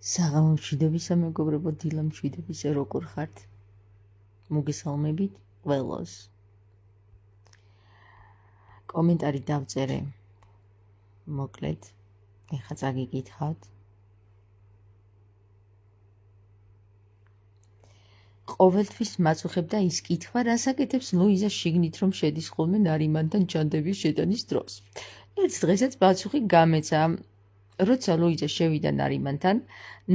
საღამომშვიდობისა მეგობრებო, დილამშვიდობისა, როგორ ხართ? მოგესალმებით ყველას. კომენტარი დავწერე. მოკლედ, ეხლა წაგიკითხავთ. ყოველთვის მაწუხებდა ის კითხვა, რას აკეთებს ლუიზა შიგნით, რომ შედის ხოლმე ნარიმანთან ჯანდების შეტანის დროს. ერთ დღესაც პასუხი გამეცა. როცა ლუიზა შევიდა ნარიმანთან,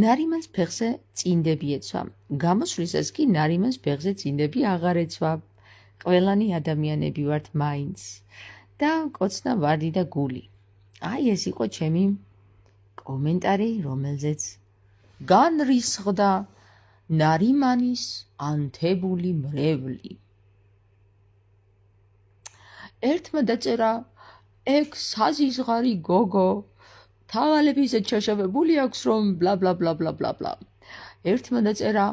ნარიმანს ფეხზე წინდები ეცვა. გამოსვლისას კი ნარიმანს ფეხზე წინდები აღარ ეცვა. ყველანი ადამიანები ვართ მაინც. და კოცნა ვარდი და გული. აი ეს იყო ჩემი კომენტარი, რომელზეც განრისხდა ნარიმანის ანთებული მრევლი. ერთმა დაწერა, ეგ საზიზღარი გოგო, თავალები ისეთ ჩაშავებული აქვს, რომ ბლა ბლა ბლა ბლა ბლა ბლა. ერთმა დაწერა,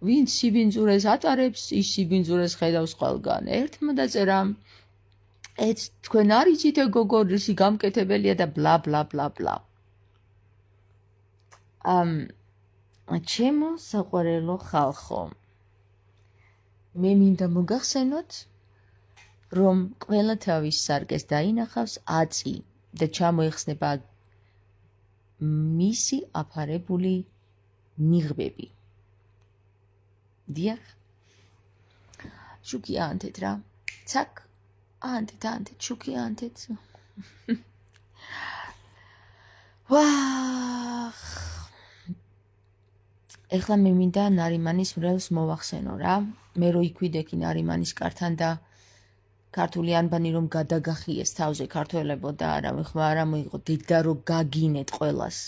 ვინც სიბინძურეს ატარებს, ის სიბინძურეს ხედავს ყველგან. ერთმა დაწერა, ეს თქვენ არ იცით ეგ გოგო რისი გამკეთებელია და ბლა ბლა ბლა ბლა. ჩემო საყვარელო ხალხო, მე მინდა მოგახსენოთ, რომ ყველა თავის სარკეს დაინახავს აწი და ჩამოეხსნება მისი აფარებული ნიღბები. დიახ, შუქი აანთეთ რა. ცაკ, აანთეთ, შუქი აანთეთ. ვახ. ეხლა მე მინდა ნარიმანის მრევლს მოვახსენო რა. მე რო იქვიდექი ნარიმანის კართან და ქართული ანბანი რომ გადაგახიეს თავზე ქართველებო და არა მოიღო დედა რო გაგინეთ ყველას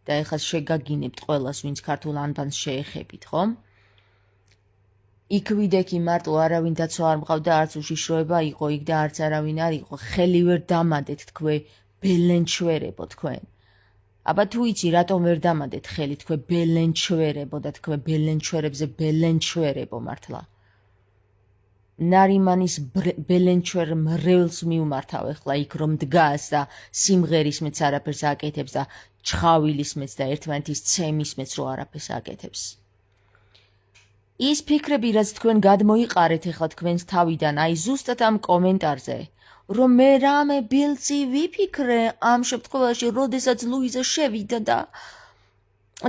და ეხლა შეგაგინებთ ყველას, ვინც ქართულ ანბანს შეეხებით, ხო? იქვიდექი მარტო არავინ დაცვა არ მყავდა, არც უშიშროება იყო იქ და არც არავინ არ იყო. ხელი ვერ დამადეთ თქვენ ბელენჩვერებო თქვენ. აბა თუ იცი რატომ ვერ დამადეთ ხელი თქვენ ბელენჩვერებო და თქვენ ბელენჩვერებზე ბელენჩვერებო მართლა. ნარიმანის ბელენჩვერ მრევლს მივმართავ ეხლა იქ რომ დგას და სიმღერის მეც არაფერს აკეთებს და ჩხავილის მეც და ერთმანეთის ცემის მეც რო არაფერს აკეთებს. ის ფიქრები, რაც თქვენ გადმოიყარეთ ეხლა თქვენს თავიდან, აი ზუსტად ამ კომენტარზე, რომ მე რამე ბილწი ვიფიქრე ამ შემთხვევაში, როდესაც ლუიზა შევიდა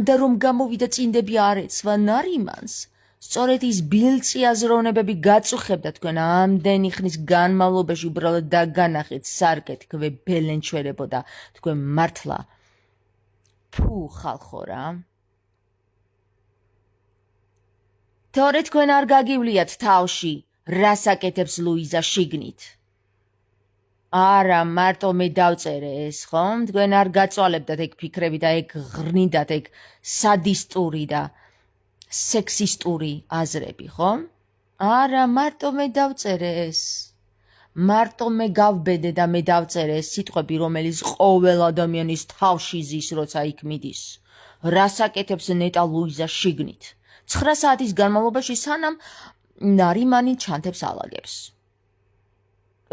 და რომ გამოვიდა წინდები არ ეცვა ნარიმანს. სწორედ ის ბილწი აზროვნებები გაწუხებდა თქვენ ამდენი ხნის განმავლობაში უბრალოდ დაგანახეთ სარკე თქვენ ბელენჩვერებო და თქვენ მართლა ფუ ხალხო რა. თორე თქვენ არ გაგივლიათ თავში, რას აკეთებს ლუიზა შიგნით. არა, მარტო მე დავწერე ეს, ხომ? თქვენ არ გაწვალებდათ ეგ ფიქრები და ეგ ღრნიდათ ეგ სადისტური და სექსისტური აზრები, ხომ? არა, მარტო მე დავწერე ეს. მარტო მე გავბედე და მე დავწერე ეს სიტყვები, რომელიც ყოველ ადამიანის თავში ზის, როცა იქ მიდის. რას აკეთებს ნეტა ლუიზა შიგნით? 9 საათის განმავლობაში სანამ ნარიმანი ჩანთებს ალაგებს.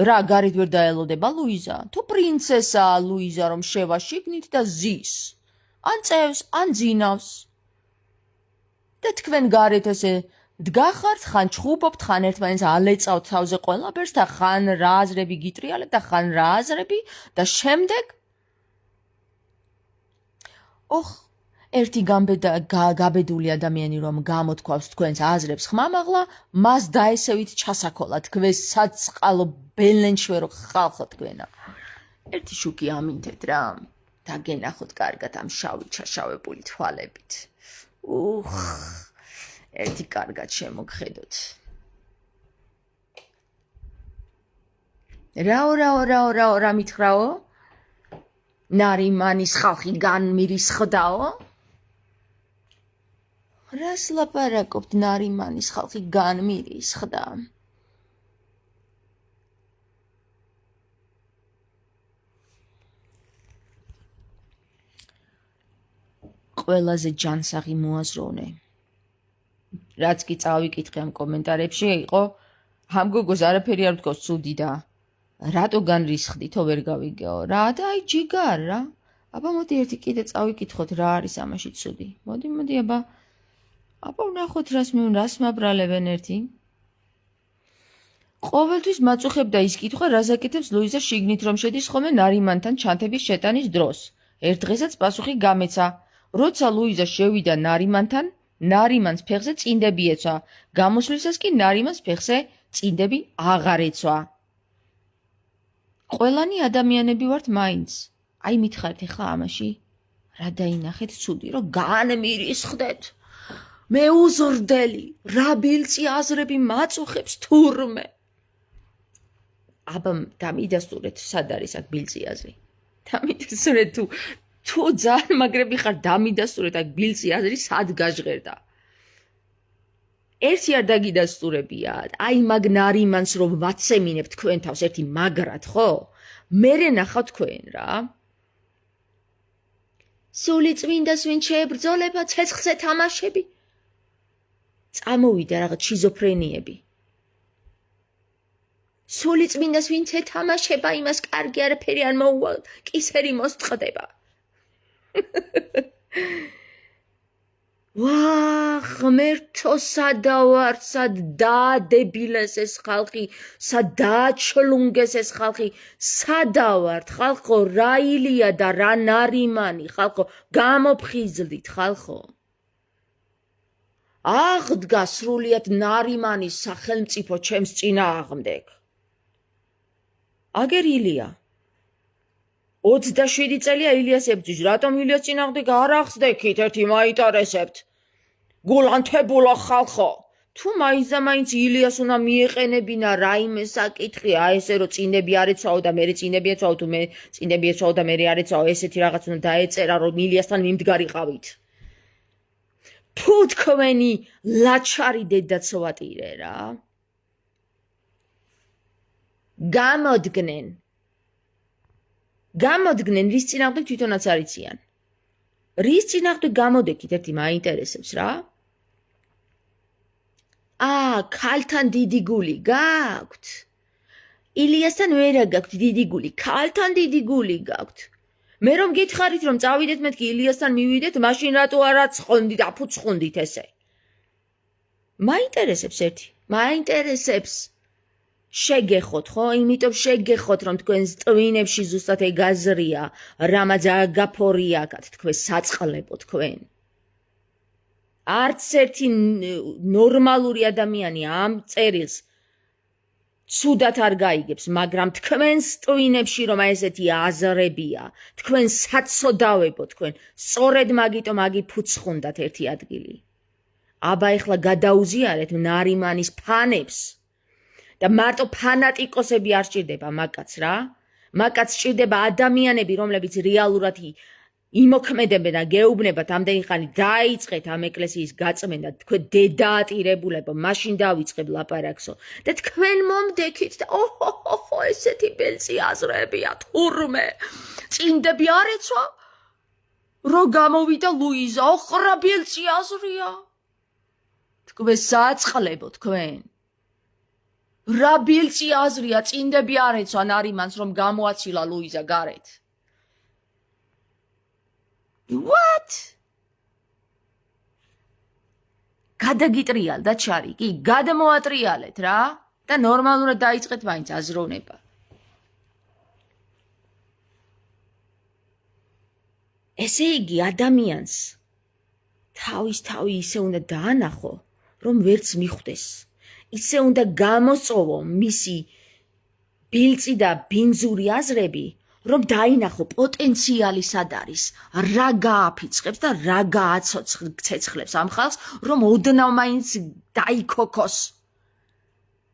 რა, გარეთ ვერ დაელოდება ლუიზა? თუ პრინცესაა ლუიზა რომ შევა შიგნით და ზის. ან წევს, ან ძინავს. და თქვენ გარეთ ესე დგახართ, ხან ჩხუბობთ, ხან ერთმანეთს ალეწავთ თავზე ყველაფერს და ხან რა აზრები გიტრიალებთ და ხან რა აზრები და შემდეგ ერთი გაბედული ადამიანი რომ გამოთქვავს თქვენს აზრებს ხმამაღლა, მას დაესევით ჩასაქოლა თქვენ საწყალო ბელენჩვერო ხალხო თქვენა. ერთი შუქი ამინთეთ რა. დაგენახოთ კარგად ამ შავი ჩაშავებული თვალებით. ერთი კარგად შემოგხედოთ. რაო, რა მითხრაო? ნარიმანის ხალხი განმირისხდაო? რას ლაპარაკობთ, ნარიმანის ხალხი განმირისხდა? ყველაზე ჯანსაღი მოაზროვნე. რაც კი წავიკითხე ამ კომენტარებში, იყო ამ გოგოს არაფერი არ ვთქოს ცუდი და რატო განრისხდითო ვერ გავიგეო რა და აი ჯიგარ რა. აბა მოდი ერთი კიდე წავიკითხოთ რა არის ამაში ცუდი. მოდი აბა ვნახოთ რას მაბრალებენ ერთი. ყოველთვის მაწუხებდა ის კითხვა, რას აკეთებს ლუიზა შიგნით რომ შედის ხოლმე ნარიმანთან ჩანთების შეტანის დროს. ერთ დღესაც პასუხი გამეცა, როცა ლუიზა შევიდა ნარიმანთან, ნარიმანს ფეხზე წინდები ეცვა, გამოსვლისას კი ნარიმანს ფეხზე წინდები აღარ ეცვა. ყველანი ადამიანები ვართ მაინც. აი მითხარით ახლა ამაში რა დაინახეთ ცუდი, რომ განმირისხდეთ. მე უზრდელი, რა ბილწი აზრები მაწუხებს თურმე. აბა დამიდასტურეთ, სად არის აქ ბილწი აზრი? დამიდასტურეთ თუ ძალიან მაგრები ხარ, დამიდასტურეთ აქ ბილწი აზრი სად გაჟღერდა. ერთი არ დაგიდასტურებიათ, აი მაგ ნარიმანს რომ ვაცემინებ თქვენ თავს ერთი მაგრად, ხო? მერე ნახავ თქვენ რა. სული წმინდას ვინ შეებრძოლება, ცეცხლზე თამაშები. წამოვიდა რაღაც შიზოფრენიები. სული წმინდას ვინც ეთამაშება, იმას კარგი არაფერი არ მოუვა, კისერი მოსწყდება. ვა, ღმერთო, სადავარ, სად დაადებილეს ეს ხალხი, სად დააჩლუნგეს ეს ხალხი, სადავართ, ხალხო, რა ილია და რა ნარიმანი, ხალხო, გამოფხიზლდით, ხალხო. აღდგა სრულიად ნარიმანის სახელმწიფო ჩემს წინააღმდეგ. აგერ ილია. 27 წელია ილიას ებრძვის, რატომ ილიას წინააღმდეგ არ ახსდექით, ერთი მაინტერესებთ. გულანთებულო ხალხო, თუ მაინც და მაინც ილიას უნდა მიეყენებინა რაიმე საკითხი, აი ესე რომ წინდები არ ეცვაო და მე წინდები ეცვაო, თუ მე წინდები ეცვაო და მე არ ეცვაო, ესეთი რაღაც უნდა დაეწერა, რომ ილიასთან მიმდგარიყავით. თუ თქვენი ლაჩარი დედაცვატირე რა. გამოდგნენ რის წინააღმდეგ თვითონაც არიციან. რის წინააღმდეგ გამოდექით ერთი მაინტერესებს რა. ქალთან დიდი გული გაქვთ. ილიასთან ვერა გაქვთ დიდი გული, ქალთან დიდი გული გაქვთ. მე რომ გითხარით რომ წავიდეთ მეთქი ილიასთან მივიდეთ, მაშინ რატო არ აწყონდით, აფუცხუნდით ესე. მაინტერესებს ერთი, მაინტერესებს. შეგეხოთ, ხო? იმიტომ შეგეხოთ, რომ თქვენს ტვინებში ზუსტად ეგ აზრია, რამაც აგაფორიაკათ თქვენ საწყლებო თქვენ. არც ერთი ნორმალური ადამიანი ამ წერილს ცუდად არ გაიგებს, მაგრამ თქვენს ტვინებში რომ ესეთი აზრებია, თქვენ საცოდავებო თქვენ, სწორედ მაგიტომ აგიფუცხუნდათ ერთი ადგილი. აბა ეხლა გადაუზიარეთ ნარიმანის ფანებს. და მარტო ფანატიკოსები არ სჭირდება მაგაც რა. მაგაც სჭირდება ადამიანები, რომლებიც რეალურად იმოქმედებენ და გეუბნებათ ამდენი ხანი დაიწყეთ ამ ეკლესიის გაწმენდა, თქვენ დედაატირებულებო, მაშინ დავიწყებ ლაპარაკსო და თქვენ მომდექით და ოჰო, ესეთი ბელწი აზრებია თურმე. წინდები არ ეცვა? რო გამოვიდა ლუიზა, ოხრა ბელწი აზრია. თქვენ საწყლებო თქვენ. რა ბილწი აზრია, წინდები არ ეცვა ნარიმანს რომ გამოაცილა ლუიზა გარეთ. What? გადაგიტრიალდა ჩარი, კი, გადმოატრიალეთ რა და ნორმალურად დაიწყეთ მაინც აზროვნება. ესე იგი ადამიანს თავის თავი ისე უნდა დაანახო, რომ ვერც მიხვდეს. ისე უნდა გამოსწოვო მისი ბილწი და ბინძური აზრები, რომ დაინახო პოტენციალი სად არის, რა გააფიცხებს და რა გააცეცხლებს ამ ხალხს, რომ ოდნავ მაინც დაიქოქოს.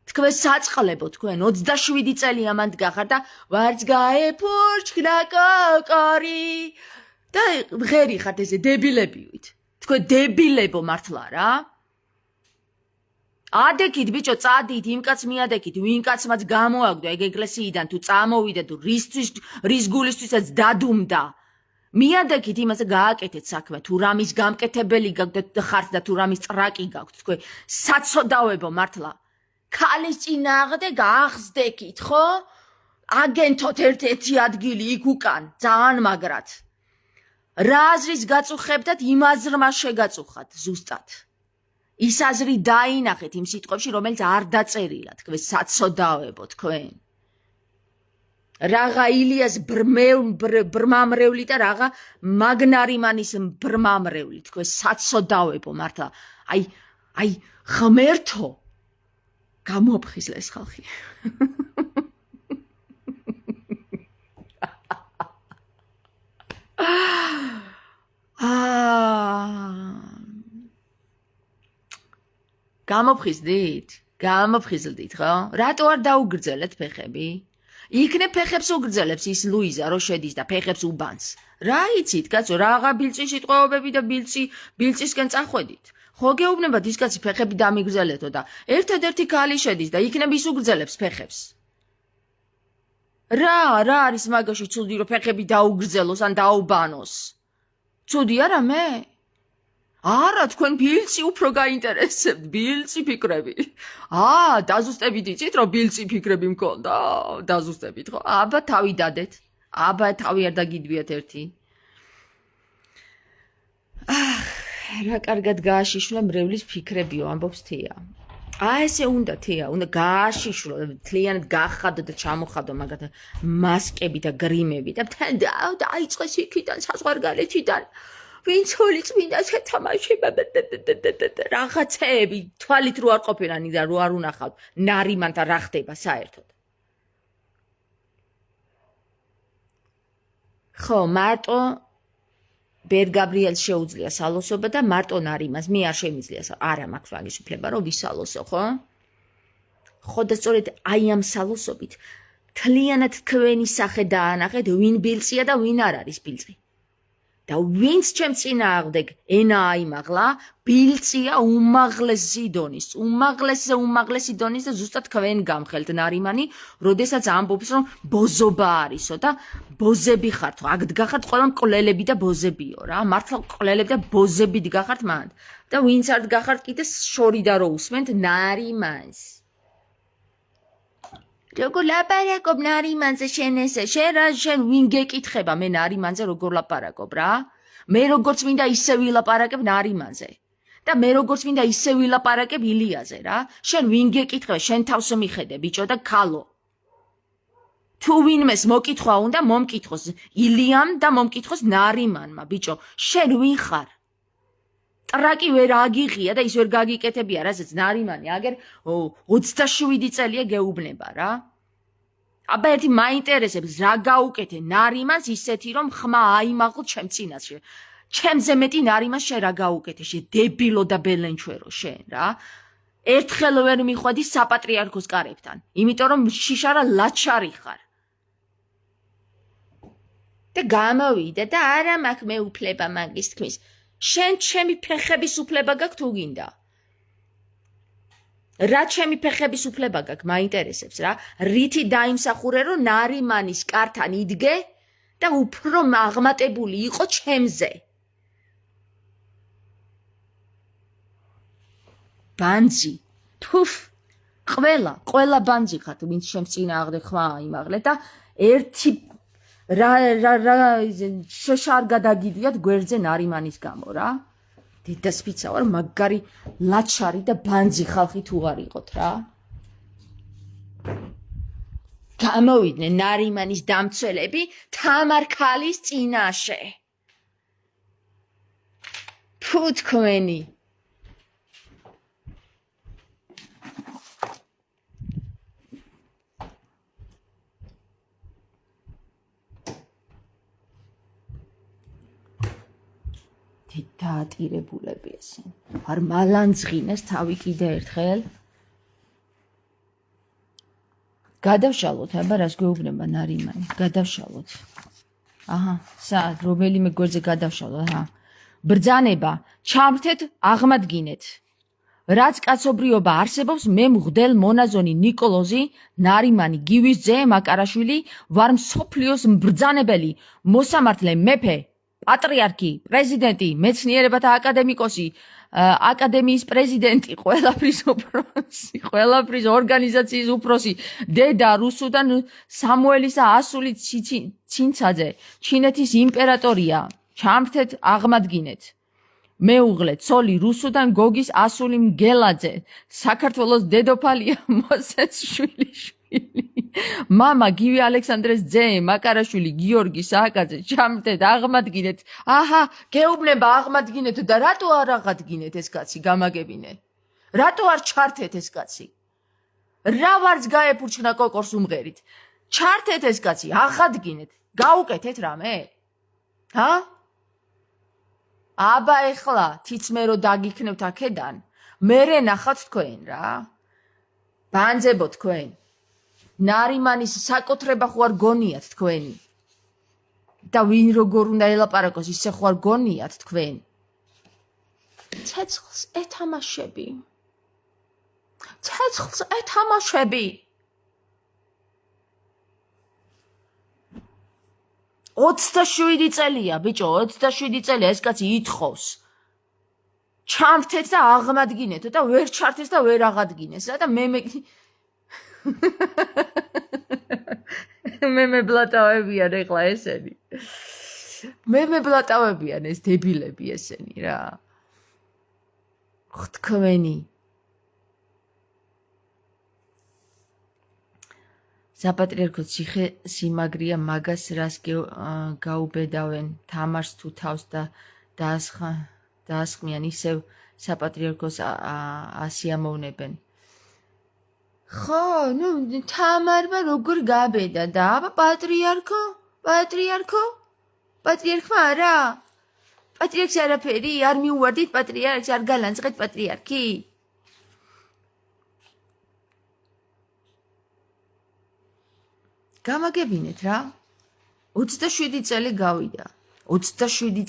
თქვენ საწყლებო თქვენ 27 წელი ამანდ გახარ და ვარც გაეფურჩქნა კოკორი და ღერი ხართ ესე დებილებივით. თქვენ დებილებო მართლა რა. ადექით ბიჭო, წადით, იმ კაც მიადექით, ვინ კაცმაც გამოაგდო ეგ ეკლესიიდან თუ წამოვიდა თუ რის გულისთვისაც დადუმდა. მიადექით იმას და გააკეთეთ საქმე, თუ რამის გამკეთებელი გაქვთ ხართ და თუ რამის ტრაკი გაქვთ, თქვენ საცოდავებო მართლა. ქალის წინააღმდეგ ახსდექით, ხო? აგენთოთ ერთ-ერთი ადგილი იქ უკან, ძალიან მაგრად. რა აზრის გაწუხებდათ, იმ აზრმა შეგაწუხათ ზუსტად. ის აზრი დაინახეთ იმ სიტყვებში, რომელიც არ დაწერილა, თქვენ საცოდავებო თქვენ. Raga Ilias brmamrevli და raga მაგნარიმანის brmamrevli თქვენ საცოდავებო მართლა აი ღმერთო გამოაფხიზლეს ხალხი გამოფხიზლდით ხო? რატო არ დაუგრძელეთ ფეხები? იქნებ ფეხებს უგრძელებს ის ლუიზა რო შედის და ფეხებს უბანს. რა იცით, კაცო, რაღა ბილწი სიტყვაობები და ბილწისკენ წახვედით. ხო გეუბნებათ ის კაცი ფეხები დამიგრძელეთო და ერთადერთი ქალი შედის და იქნებ ის უგრძელებს ფეხებს. რა არის მაგაში ცუდი რომ ფეხები დაუგრძელოს ან დაუბანოს? ცუდი არა მე? არა, თქვენ ბილწი უფრო გაინტერესებთ, ბილწი ფიქრები. დაზუსტებით იცით, რომ ბილწი ფიქრები მქონდა? დაზუსტებით, ხო? აბა თავი დადეთ. აბა თავი არ დაგიდვიათ ერთი. რა კარგად გააშიშვლე მრევლის ფიქრებიო, ამბობს თია. ესე უნდა თია, უნდა გააშიშვლო, თლიანად გახადო და ჩამოხადო მაგათ მასკები და გრიმები და დაიწყეს იქიდან საზღვარგარეთიდან. ვინც ჰოლი წმინდა შეთამაშება რაღაცეები თვალით რო არ ყოფილანი და რო არ უნახავთ ნარიმანთა რა ხდება საერთოდ ხო მარტო ბერ გაბრიელს შეუძლია სალოსობა და მარტო ნარიმას მე არ შემიძლია არა მაქვს მაგის უფლება რომ ვისალოსო ხო და სწორედ აი ამ სალოსობით თლიანად თქვენი სახე დაანახეთ ვინ ბილწია და ვინ არ არის ბილწი და ვინც ჩემს წინააღმდეგ ენა აიმაღლა, ბილწია უმაღლესი დონის და ზუსტად თქვენ გამხელთ ნარიმანი, როდესაც ამბობს რომ ბოზობა არისო და ბოზები ხართ, აქ დგახართ ყველა მკვლელები და ბოზებიო რა, მართლა მკვლელები და ბოზები დგახართ მანდ და ვინც არ დგახართ კიდე შორიდა რო უსმენთ ნარიმანს. როგორ ლაპარაკობ ნარიმანზე შენ ესე შენ ვინ გეკითხება მე ნარიმანზე როგორ ლაპარაკობ რა მე როგორც მინდა ისე ვილაპარაკებ ნარიმანზე და მე როგორც მინდა ისე ვილაპარაკებ ილიაზე რა შენ ვინ გეკითხება შენ თავს მიხედე ბიჭო და ქალო თუ ვინმეს მოკითხვა უნდა მომკითხოს ილიამ და მომკითხოს ნარიმანმა ბიჭო შენ ვინ ხარ ტრაკი ვერ აგიღია და ის ვერ გაგიკეთებია რასაც ნარიმანი აგერ 27 წელია გეუბნება რა აბა ერთი მაინტერესებს რა გაუკეთე ნარიმანს ისეთი რომ ხმა აიმაღლ ჩემ წინაშე ჩემზე მეტი ნარიმანს შენ რა გაუკეთე შე დებილო და ბელენჩვერო შენ რა ერთხელ ვერ მიხვედი საპატრიარქოს კარებთან იმიტომ რომ შიშარა ლაჩარი ხარ და გამოვიდა და არა მაქვს მე უფლება მაგის თქმის შენ ჩემი ფეხების უფლება გაქვს თუ გინდა რა ჩემი ფეხების უფლება გაქვს მაინტერესებს რა რითი დაიმსახურე რომ ნარიმანის კართან იდგე და უფრო აღმატებული იყო ჩემზე ბანძი თუფ ყველა ბანძი ხართ ვინც ჩემს წინააღმდეგ ხმა აიმაღლეთ და ერთი რა შეშარ გადაგიდიათ გვერდზე ნარიმანის გამო რა დედასპიცა ვარ მაგარი ლაჩარი და ბანძი ხალხი თუ არ იყოთ რა გამოვიდნენ ნარიმანის დამცველები თამარ ქალის წინაშე ფუ თქვენი დაატირებულები ესენ არ მალანძღინეს თავი კიდე ერთხელ გადავშალოთ აბა რას გვეუბნება ნარიმანი გადავშალოთ საათ რომელიმე გვერდზე გადავშალოთ ბრძანება ჩამრთეთ აღმადგინეთ რაც კაცობრიობა არსებობს მე მღვდელ მონაზონი ნიკოლოზი ნარიმანი გივის ძე მაკარაშვილი ვარ მსოფლიოს mbრძანებელი მოსამართლე მეფე პატრიარქი, პრეზიდენტი, მეცნიერებათა აკადემიკოსი, აკადემიის პრეზიდენტი, ყველაფრის ორგანიზაციის უფროსი, დედა რუსუდან სამუელისა ასული ცინცაძე, ჩინეთის იმპერატორია, ჩამრთეთ აღმადგინეთ მეუღლე ცოლი რუსუდან გოგის ასული მგელაძე საქართველოს დედოფალია მოსეს შვილიშვილი მამა გივი ალექსანდრეს ძე მაკარაშვილი გიორგი სააკაძე ჩამრთეთ აღმადგინეთ აჰა გეუბნება აღმადგინეთ და რატო არ აღადგინეთ ეს კაცი გამაგებინე რატო არ ჩართეთ ეს კაცი რა ვარც გაეფურჩნა კოკორს უმღერით ჩართეთ ეს კაცი აღადგინეთ გაუკეთეთ რამე ჰა აბა ეხლა თიც მე რო დაგიქნევთ აქედან მერე ნახავთ თქვენ რა ბანძებო თქვენ ნარიმანის საკუთრება ხო არ გონიათ თქვენი და ვინ როგორ უნდა ელაპარაკოს ისე ხო არ გონიათ თქვენ ცეცხლს ეთამაშები 27 წელია ბიჭო 27 წელია ეს კაცი ითხოვს ჩამრთეთ და აღმადგინეთ და ვერ ჩართეს და ვერ აღადგინეს რა და მე ბლატავებიან ეხლა ესენი მე ბლატავებიან ეს დებილები ესენი რა თქვენი საპატრიარქო ციხე სიმაგრია მაგას რას გაუბედავენ თამარს თუ თავს და დაასხმიან ისევ საპატრიარქოს ასიამოვნებენ ხო ნუ თამარმა როგორ გაბედა და აბა პატრიარქმა არა პატრიარქს არაფერი არ მიუვარდით პატრიარქს არ გალანძღეთ პატრიარქი გამაგებინეთ რა 27 წელი გავიდა 27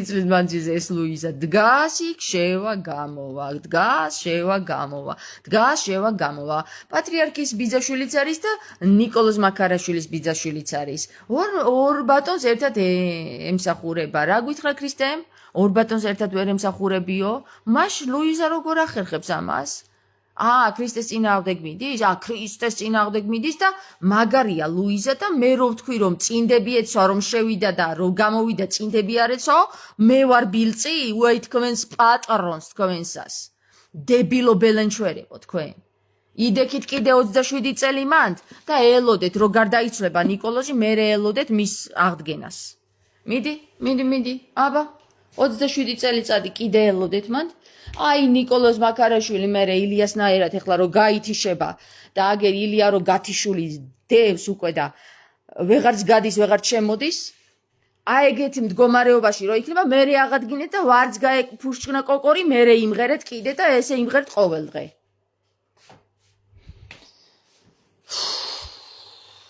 წლის მანძილზე ეს ლუიზა დგას იქ შევა გამოვა პატრიარქის ბიძაშვილიც არის და ნიკოლოზ მაქარაშვილის ბიძაშვილიც არის ორ ბატონს ერთად ემსახურება რა გითხრა ქრისტემ ორ ბატონს ერთად ვერ ემსახურებიო მაშ ლუიზა როგორ ახერხებს ამას ქრისტეს წინააღმდეგ მიდის? ქრისტეს წინააღმდეგ მიდის და მაგარია ლუიზა და მე რო ვთქვი რომ წინდები ეცვა რომ შევიდა და რომ გამოვიდა წინდები არ ეცვა, მე ვარ ბილწი, უაი თქვენს პატრონს თქვენსას. დებილო ბელენჩვერებო თქვენ. იდექით კიდე 27 წელი მანდ და ელოდეთ რომ გარდაიცვლება ნიკოლოზი, მე ელოდეთ მის აღდგენას. მიდი, აბა 27 წელიწადი კიდე ელოდეთ მანდ. აი ნიკოლოზ მაქარაშვილი მერე ილიასნაირად ეხლა რომ გაითიშება და აგერ ილია რომ გათიშული დევს უკვე და ვეღარც გადის ვეღარც შემოდის აი ეგეთი მდგომარეობაში რომ იქნება მერე აღადგინეთ და ვარც გაეფურჩნა კოკორი მერე იმღერეთ კიდე და ესე იმღერთ ყოველდღე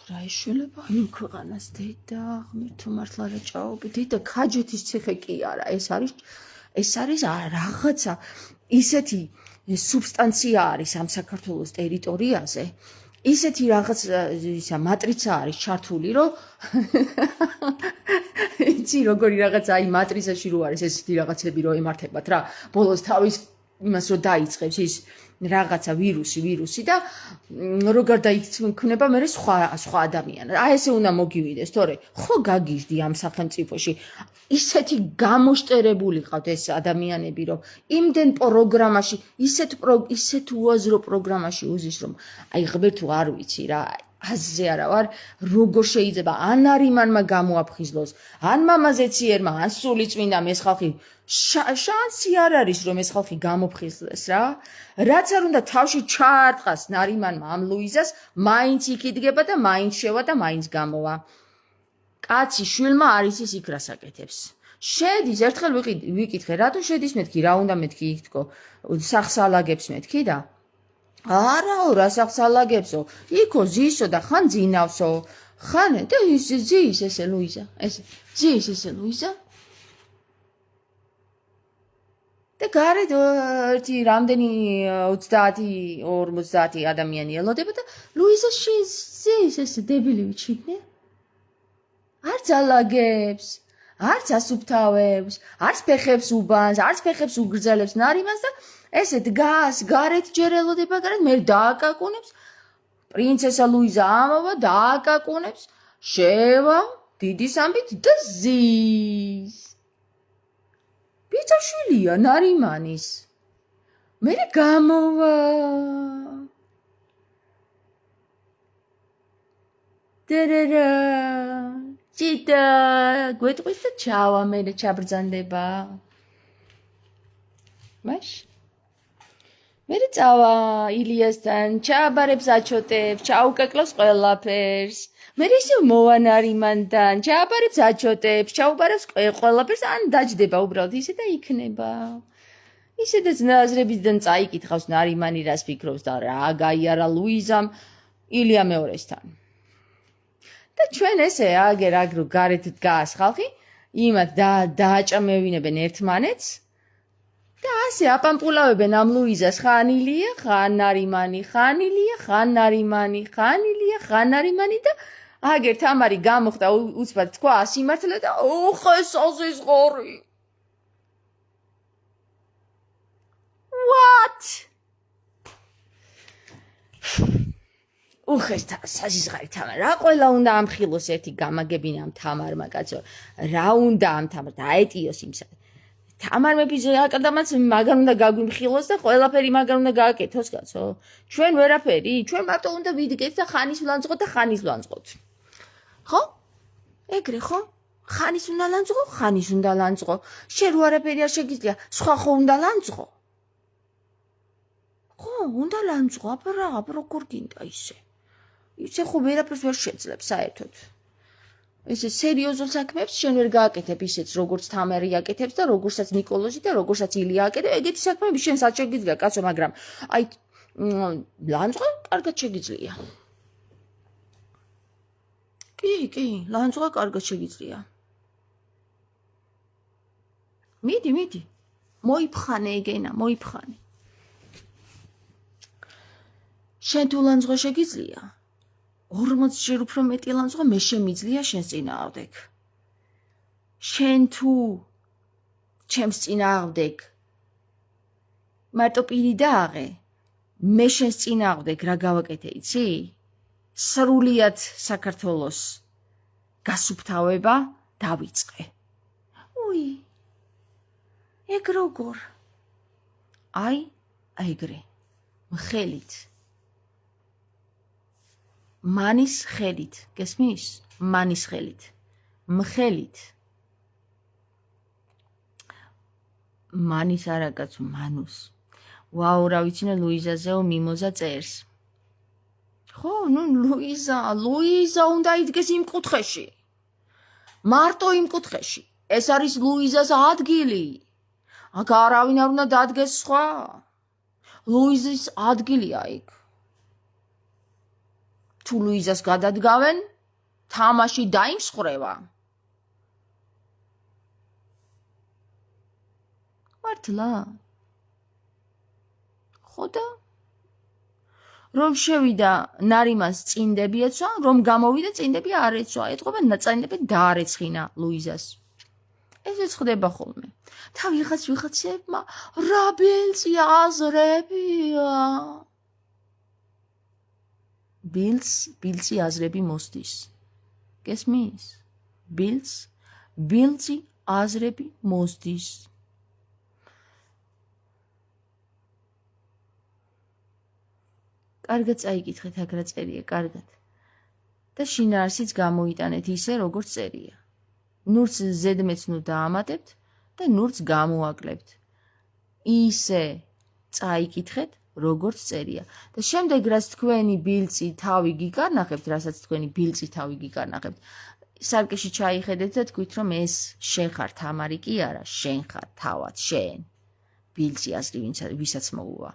რა ეშველება იმ ქვეყანას დედა ღმერთო მართლა რა ჭაობი დედა ქაჯეთის ციხე კი არა ეს არის რაღაცა ისეთი სუბსტანცია არის ამ საქართველოს ტერიტორიაზე ისეთი რაღაც ისა მატრიცა არის ჩართული რომ იცი როგორი რაღაცა აი მატრიცაში რო არის ესეთი რაღაცები რო ემართებათ რა ბოლოს თავის იმას რო დაიწყებს ის რაღაცა ვირუსი და როგორ დაიქნება მე სხვა ადამიანი აი ესე უნდა მოგივიდეს თორე ხო გაგიჟდი ამ სახელმწიფოში ისეთი გამოშტერებული ყავთ ეს ადამიანები რომ იმდენ პროგრამაში ისეთ უაზრო პროგრამაში უზის რომ აი ღმერთო არ ვიცი რა აზზე არა ვარ როგორ შეიძლება ან არიმანმა გამოაფხიზლოს ან მამაზეციერმა ან სული წმინდამ ეს ხალხი შანსი არ არის რომ ეს ხალხი გამოფხიზლეს რა რაც არ უნდა თავში ჩაარტყას ნარიმანმა ამ ლუიზას მაინც იქ იდგება და მაინც შევა და მაინც გამოვა კაცი შვილმა არის ის იქ რას აკეთებს შედის ერთხელ ვიკითხე რატო შედის მეთქი რა უნდა მეთქი იქ თქო სახსალაგებს მეთქი და არაო რა სახსალაგებსო იქო ზისო და ხან ძინავსო ხან და ზის ესე ლუიზა და გარეთ ერთი რამდენი 30-40 ადამიანი ელოდება და ლუიზა ზის ესე დებილი ვიჩიქნე არც ალაგებს არც ასუფთავებს არც ფეხებს უბანს არც ფეხებს უგრძელებს ნარიმანს და ესე დგას გარეთ ჯერ ელოდება გარეთ მე დააკაკუნებს პრინცესა ლუიზა ამავა დააკაკუნებს შევა Დიდი სამბით და ზის. ბიძაშვილია ნარიმანის. მერე გამოვა. დერერა. ჭიტა, გვეტყვის და ჩავა მერე ჩაბრძანდება. მაშ მერე წავა ილიასთან, ჩააბარებს აჩოტებს, ჩაუკეკლავს ყველაფერს. მერე ისე მოვა ნარიმანთან, ჩააბარებს აჩოტებს, ჩაუბარებს ყველაფერს, ან დაჯდება უბრალოდ ისე და იქნება. ისედაც ნაზრებიდან წაიკითხავს ნარიმანი რას ფიქრობს და რა გაიარა ლუიზამ ილია მეორესთან. და ჩვენ ესე აგერ აგრო გარეთ დგას ხალხი, იმათ დააჭამევინებენ ერთმანეთს და ასე აპამპულავებენ ამ ლუიზას ხან ილია, ხან ნარიმანი, ხან ილია, ხან ნარიმანი, ხან ილია, ხან ნარიმანი და აგერ თამარი გამოხდა უცბად თქვა ასიმართლე და ოხეს აზიზღორი. What? უხეს საზიზღარი თამარ. რა ყველა უნდა ამხილოს ერთი გამაგებინა ამ თამარმა კაცო. რა უნდა ამ თამარ დაეტიოს იმსა. თამარ მეფის აკადამაც მაგარ უნდა გაგვიმხილოს და ყველაფერი მაგარ უნდა გააკეთოს კაცო. ჩვენ ვერაფერი, ჩვენ მარტო უნდა ვიდგეთ და ხანის ვლანძღოთ და ხანის ვლანძღოთ. ხო? ეგრე ხო? ხანის უნდა ლანძღო, ხანის უნდა ლანძღო. შენ რო არაფერი არ შეგიძლია, სხვა ხო უნდა ლანძღო. ხო, უნდა ლანძღო, აბა როგორ გინდა ისე. ისე ხო ვერაფერს ვერ შეძლებ საერთოდ. ესე სერიოზულ საქმეებს შენ ვერ გააკეთებ ისეც როგორც თამარი აკეთებს და როგორცაც ნიკოლოზი და როგორცაც ილია აკეთებს, ეგეთი საქმეები შენსაც შეგიძლია კაცო, მაგრამ აი ლანძღვა კარგად შეგიძლია. კი, ლანძღვა კარგად შეგიძლია. მიდი. მოიფხანე ეგენა, მოიფხანე. შენ თუ ლანძღვა შეგიძლია 40 ჯერ უფრო მეტი ლანძღვა მე შემიძლია შენს წინააღმდეგ. შენ თუ ჩემს წინააღმდეგ მარტო პირი დააღე, მე შენს წინააღმდეგ რა გავაკეთე იცი? სრულად საქართველოს გასუფთავება დავიწყე. უი, ეგ როგორ? აი, ეგრე, ხელით. მანის ხელით, გესმის? მანის ხელით. მხელით. მანის არა კაცო, მანუს. ვაუ, რა ვიცი ლუიზაზეო მიმოზა წერს. ხო, ნუ ლუიზა უნდა იდგეს იმ კუთხეში. მარტო იმ კუთხეში. ეს არის ლუიზას ადგილი. აქ არავინ არ უნდა დადგეს სხვა. ლუიზის ადგილია იქ. თუ ლუიზას გადადგავენ, თამაში დაიმსხვრევა. მართლა? ხოდა? რომ შევიდა ნარიმანს წინდები ეცვა, რომ გამოვიდა წინდები არ ეცვა, ეთყობა წინდები დაარეცხინა ლუიზას. ესეც ხდება ხოლმე. და ვიღაცებმა რა ბილწი აზრებია. ბილწი აზრები მოსდის. გესმის? ბილწი აზრები მოსდის. კარგად წაიკითხეთ აქ რა წერია, კარგად. და შინაარსიც გამოიტანეთ ისე, როგორც წერია. ნურს ზედმეცნუ დაამატებთ და ნურს გამოაკლებთ. ისე წაიკითხეთ, როგორც წერია. და შემდეგ რაც თქვენი ბილწი თავი გიკარნახებთ, რასაც თქვენი ბილწი თავი გიკარნახებთ, სარკეში ჩაიხედეთ და თქვით, რომ ეს შენ ხარ თამარი კი არა, შენ ხარ თავად, შენ. ბილწი აზრი ვისაც მოუვა.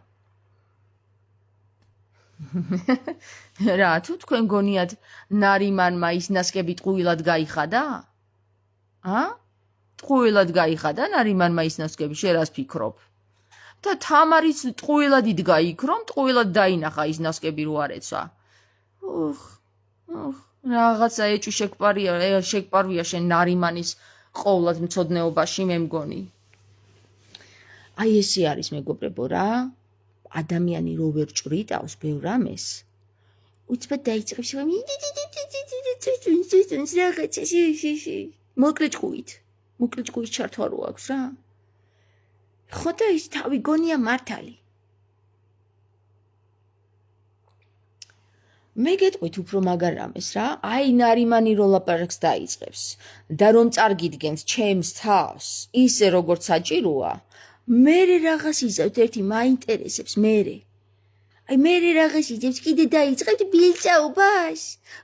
რა, თუ თქვენ გონიათ ნარიმანმა ის ნასკები ტყუილად გაიხადა? ტყუილად გაიხადა ნარიმანმა ის ნასკები, შენ რას ფიქრობ? და თამარიც ტყუილად იდგა იქ, რომ ტყუილად დაინახა ის ნასკები რო არ ეცვა. რაღაცა ეჭვი შეგპარვია შენ ნარიმანის ყოვლად მცოდნეობაში, მე მგონი. აი ესე არის მეგობრებო რა. ადამიანი რო ვერ ჭვრიტავს ბევრ ამეს, უცბად დაიწყებს რაღაცა მოკლე ჭკუით ჩართვა რო აქვს რა. ხო და ის თავი გონია მართალი. მე გეტყვით უფრო მაგარ რამეს რა, აი ნარიმანი რო ლაპარაკს დაიწყებს და რომ წარგიდგენთ ჩემს თავს, ისე როგორც საჭიროა, მერე რაღაც იზავთ ერთი მაინტერესებს მერე. აი მერე რაღაც იზევს კიდე დაიწყებთ ბილწაობას.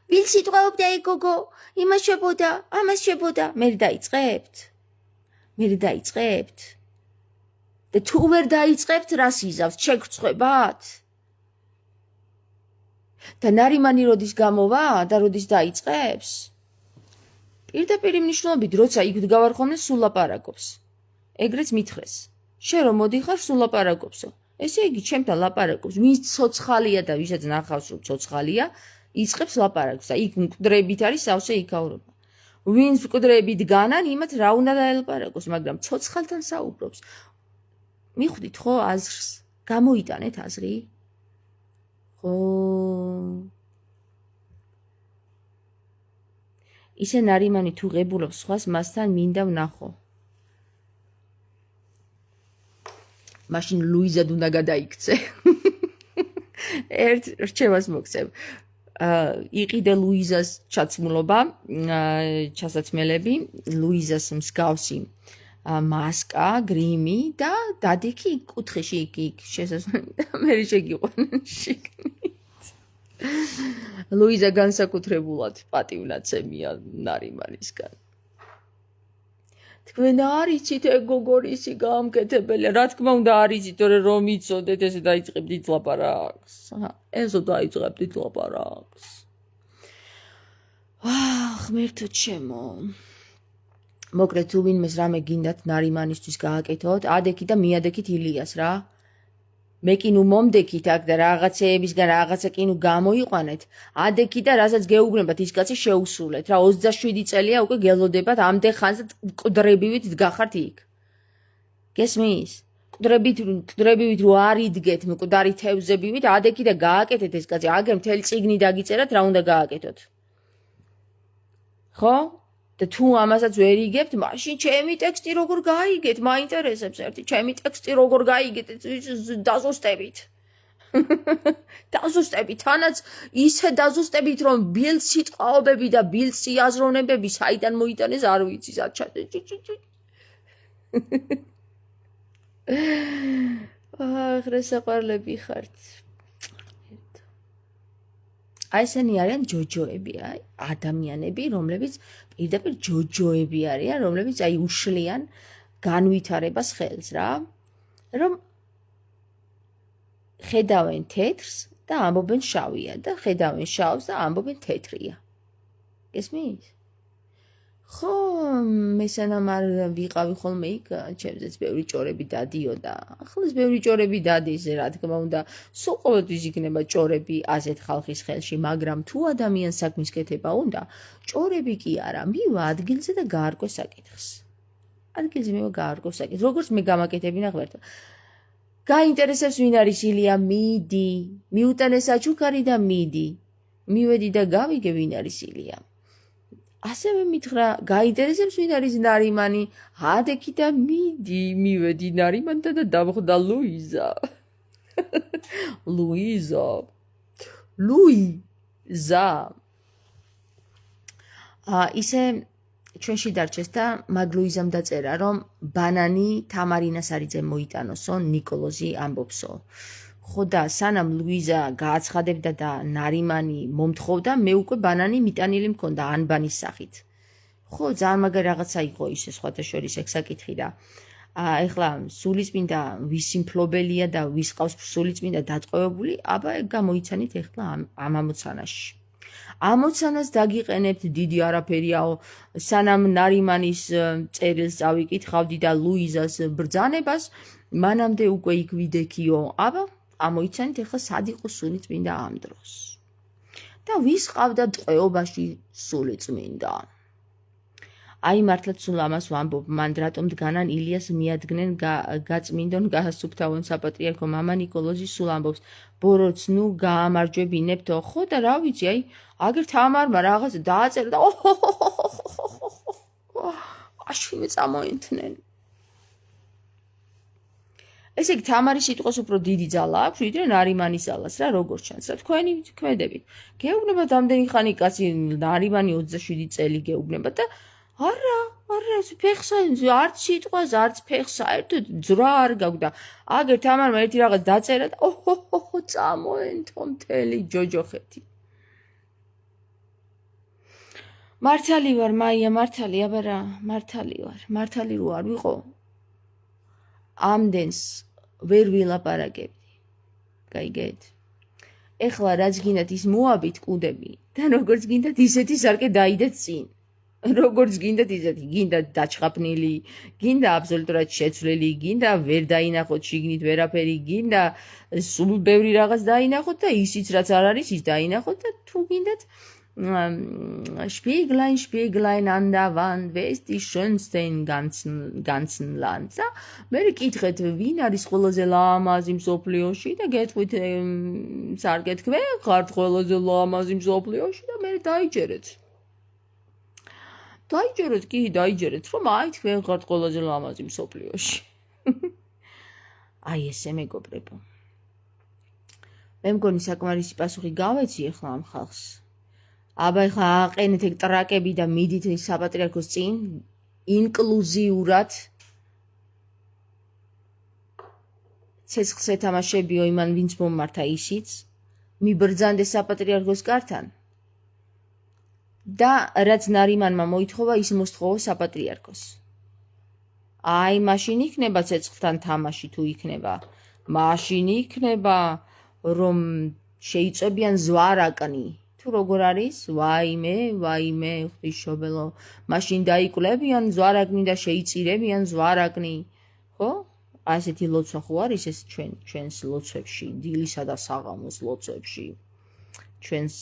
ბილს იტყვაობდა ეგ გოგო, იმას შვებოდა, ამას შვებოდა, მერე დაიწყებთ. და თუ ვერ დაიწყებთ, რას იზავთ, შეგრცხვებათ? და ნარიმანი როდის გამოვა და როდის დაიწყებს? პირდაპირ მნიშვნელობით, როცა იქ დგავარ ხოლმე სულ ლაპარაკობს. ეგრეც მითხრეს. შენ რომ მოდიხარ სულ ლაპარაკობსო. ესე იგი ჩემთან ლაპარაკობს, ვინც ცოცხალია და ვისაც ნახავს რომ ცოცხალია, იწყებს ლაპარაკს და იქ მკვდრებით არის სავსე იქაურობა. ვინც მკვდრებით განან, იმათ რა უნდა დაელაპარაკოს, მაგრამ ცოცხალთან საუბრობს. მიხვდით ხო აზრს? გამოიტანეთ აზრი? ხო. ისე ნარიმანი თუ ღებულობს სხვას, მასთან მინდა ვნახო. მაშინ ლუიზად უნდა გადაიქცე. ერთ რჩევას მოგცემ. იყიდე ლუიზას ჩაცმულობა, ჩასაცმელები, ლუიზას მსგავსი მასკა, გრიმი და დადიქი კუთხეში იქ შესაძლოა მე შეგიყვნენ შიგნით. ლუიზა განსაკუთრებულად პატივნაცემია ნარიმანისგან. თქვენ არ იცით ეგ გოგორი ისი გაამკეთებელია, რა თქმა უნდა არ იცით, თორე რომ იცოდეთ ესე დაიწყებდით ლაპარაკს. ესო დაიწყებდით ლაპარაკს. ღმერთო ჩემო. მოკლედ თუ ვინმეს რამე გინდათ ნარიმანისთვის გააკეთოთ, ადექით და მიადექით ილიას რა. მე კი ნუ მომდექით აქ და რაღაცეებისგან რაღაცა კი ნუ გამოიყვანეთ, ადექით და რასაც გეუბნებათ ის კაცი შეუსრულეთ რა. 27 წელია უკვე გელოდებათ ამდენ ხანს და მკვდრებივით დგახართ იქ. გესმის? მკვდრებივით რო არ იდგეთ მკვდარი თევზებივით, ადექით და გააკეთეთ ეს კაცი, აგერ მთელი წიგნი დაგიწერათ რა უნდა გააკეთოთ. ხო? და თუ ამასაც ვერ იგებთ, მაშინ ჩემი ტექსტი როგორ გაიგეთ, მაინტერესებს ერთი, ჩემი ტექსტი როგორ გაიგეთ, დაზუსტებით. დაზუსტებით, თანაც ისე დაზუსტებით, რომ ბილს სიტყვაობები და ბილს აზროვნებები საიდან მოიტანეს არ ვიცი, ახრე საყვარლები ხართ. აი ესენი არიან ჯოჯოები, აი ადამიანები, რომლებიც პირდაპირ ჯოჯოები არიან, რომლებიც აი უშლიან განვითარებას ხელს რა, რომ ხედავენ თეთრს და ამბობენ შავია და ხედავენ შავს და ამბობენ თეთრია. გესმის? ხო, მესანამ არ ვიყავი ხოლმე იქ, ჩემზეც ბევრი ჭორები დადიოდა. ახლა ბევრი ჭორები დადის, რა თქმა უნდა, სულ ყოველთვის იქნება ჭორები ასეთ ხალხის ხელში, მაგრამ თუ ადამიანს საქმის კეთება უნდა, ჭორები კი არა, მივა ადგილზე და გაარკვე საკითხს. ადგილზე მივა გაარკვე საკითხს. როგორც მე გამაკეთებინა ღმერთო. გაინტერესებს ვინ არის ილია, მიდი, მიუტანე საჩუქარი და მიდი. მივედი და გავიგე ვინ არის ილია. ასევე მითხრა, გაინტერესებს ვინ არის ნარიმანი, ადექი და მიდი, მივედი ნარიმანთან და დავხვდა ლუიზა. ლუიზა. ისე ჩვენში დარჩეს და მაგ ლუიზამ დაწერა, რომ ბანანი თამარინას არიძე მოიტანოსო, ნიკოლოზი ამბობსო. ხო და სანამ ლუიზა გააცხადებდა და ნარიმანი მომთხოვდა, მე უკვე ბანანი მიტანილი მქონდა ანბანის სახით. ხო, ძალიან მაგარი რაღაცა იყო ისე სხვათა შორის ეგ საკითხი და ეხლა სულიწმინდა ვისი მფლობელია და ვის ყავს სულიწმინდა დატყვევებული, აბა ეგ გამოიცანით ეხლა ამ ამოცანაში. ამოცანას დაგიყენებთ, დიდი არაფერიაო, სანამ ნარიმანის წერილს წავიკითხავდი და ლუიზას ბრძანებას, მანამდე უკვე იქ ვიდექიო, აბა ამოიცანით ეხლა სად იყო სულიწმინდა ამ დროს. და ვის ყავდა ტყვეობაში სულიწმინდა. აი მართლაც სულ ამას ვამბობ, მან რატომ დგანან ილიას მიადგნენ გაწმინდონ გასუფთავონ საპატრიარქო მამა ნიკოლოზი სულ ამბობს, ბოროტს ნუ გაამარჯვებინებთო, ხო და რა ვიცი, აი აგერ თამარმა რაღაც დააწერა და აშვილე წამოინთნენ. ესე იგი თამარის სიტყვას უფრო დიდი ძალა აქვს, ვიდრე ნარიმანის ძალას რა, როგორც ჩანს, რა თქვენი ქმედებით. გეუბნებათ ამდენი ხანი კაცი ნარიმანი 27 წელი გეუბნებათ და არა, ფეხს არც სიტყვას, არც ფეხს საერთოდ ძრა არ გაქვს და აგერ თამარმა ერთი რაღაც დაწერა და წამოენთო მთელი ჯოჯოხეთი. მართალი ვარ, მაია, მართალი, აბა რა, მართალი ვარ, მართალი რო არ ვიყო. ამდენს ვერ ვილაპარაკებდი. გაიგეთ? ეხლა რაც გინდათ ის მოაბით კუდები და როგორც გინდათ ისეთი სარკე დაიდეთ წინ. როგორც გინდათ ისეთი, გინდა დაჩხაპნილი, გინდა აბსოლუტურად შეცვლილი, გინდა ვერ დაინახოთ შიგნით ვერაფერი, გინდა სულ ბევრი რაღაც დაინახოთ და ისიც რაც არ არის ის დაინახოთ და თუ გინდათ Spieglein an der Wand, wer ist die schönste im ganzen Land? და მე კითხეთ, ვინ არის ყველაზე ლამაზი მსოფლიოში და გეტყვით სარგეთქვე, ხართ ყველაზე ლამაზი მსოფლიოში და მე დაიჯერეთ. დაიჯერეთ, რომ აი თქვენ ხართ ყველაზე ლამაზი მსოფლიოში. აი ესე მეგობრებო. მე მგონი საკმარისი პასუხი გავეცი ახლა ამ ხალხს. აბა ეხლა აყენეთ ეგ ტრაკები და მიდით საპატრიარქოს წინ ინკლუზიურად ცეცხლს ეთამაშებიო იმან ვინც მომართა ისიც მიბრძანდეს საპატრიარქოს კართან და რაც ნარიმანმა მოითხოვა ის მოსთხოვო საპატრიარქოს. აი მაშინ იქნება ცეცხლთან თამაში თუ იქნება, მაშინ იქნება რომ შეიწებიან ზვარაკნი. თუ როგორ არის? ვაიმე, ღვთისმშობელო, მაშინ დაიკლებიან ზვარაკნი და შეიწირებიან ზვარაკნი. ხო? ასეთი ლოცვა ხო არის ეს ჩვენს ლოცვებში, დილისა და საღამოს ლოცვებში. ჩვენს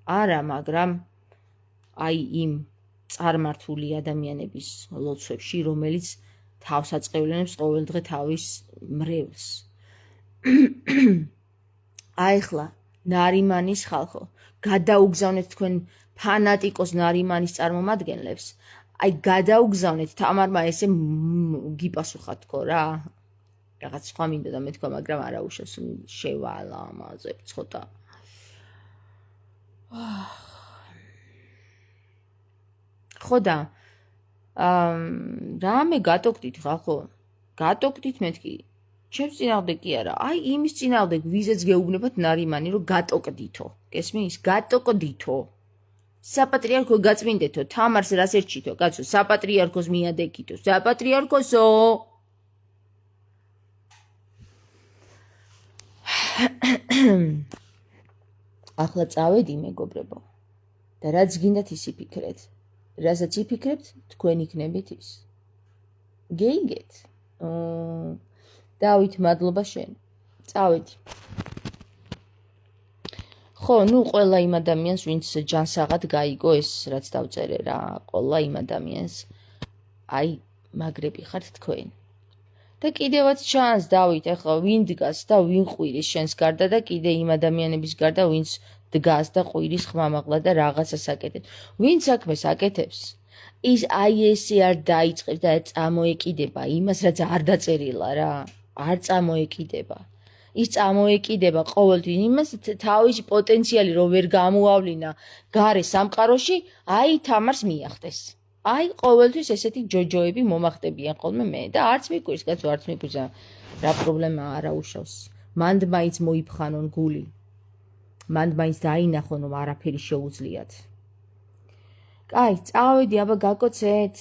არა, მაგრამ აი იმ წარმართული ადამიანების ლოცვებში, რომელიც თავს აწყევლენებს ყოველდღე თავის მრევლს. აი ხლა ნარიმანის ხალხო, გადაუგზავნეთ თქვენ ფანატიკოს ნარიმანის წარმომადგენლებს. აი გადაუგზავნეთ, თამარმა ესე გიპასუხათ თქო რა. რაღაც სხვა მინდოდა მეთქვა, მაგრამ არა უშავს შევალამაზებ ცოტა. ხო და რამე გატოკვდით ხალხო? გატოკვდით მეთქი. ჩემს წინააღმდეგ კი არა, აი იმის წინააღმდეგ ვიზეც გეუბნებათ ნარიმანი, რომ გატოკვდითო. გესმის? გატოკვდითო. საპატრიარქო გაწმინდეთო, თამარს რას ერჩითო, კაცო, საპატრიარქოს მიადეკითო, საპატრიარქოსო. ახლა წავედი მეგობრებო. და რაც გინდათ ის იფიქრეთ. რასაც იფიქრებთ, თქვენ იქნებით ის. გეიგეთ? დავით, მადლობა შენ. წავედი. ხო, ნუ ყველა იმ ადამიანს, ვინც ჯანსაღად გაიგო ეს, რაც დავწერე რა, ყველა იმ ადამიანს, აი, მაგრები ხართ თქვენ. და კიდევაც ჩანს, დავით, ახლა ვინ დგას და ვინ ყვირის შენს გარდა და კიდე იმ ადამიანების გარდა, ვინც დგას და ყვირის ხმამაღლა და რაღაცას აკეთებს. ვინ საქმეს აკეთებს? ის აი ესე არ დაიწყებს და წამოეკიდება იმას, რაც არ დაწერილა რა. არ წამოეკიდება. ის წამოეკიდება ყოველთვის იმას, თავისი პოტენციალი რო ვერ გამოავლინა გარე სამყაროში, აი თამარს მიახტეს. აი ყოველთვის ესეთი ჯოჯოები მომახტებიან ხოლმე მე და არც მიკვირს, კაცო, არც მიკვირს რა პრობლემა არა უშავს. მანდ მაინც მოიფხანონ გული. მანდ მაინც დაინახონ რომ არაფერი შეუძლიათ. კაი, წავედი, აბა გაკოცეთ.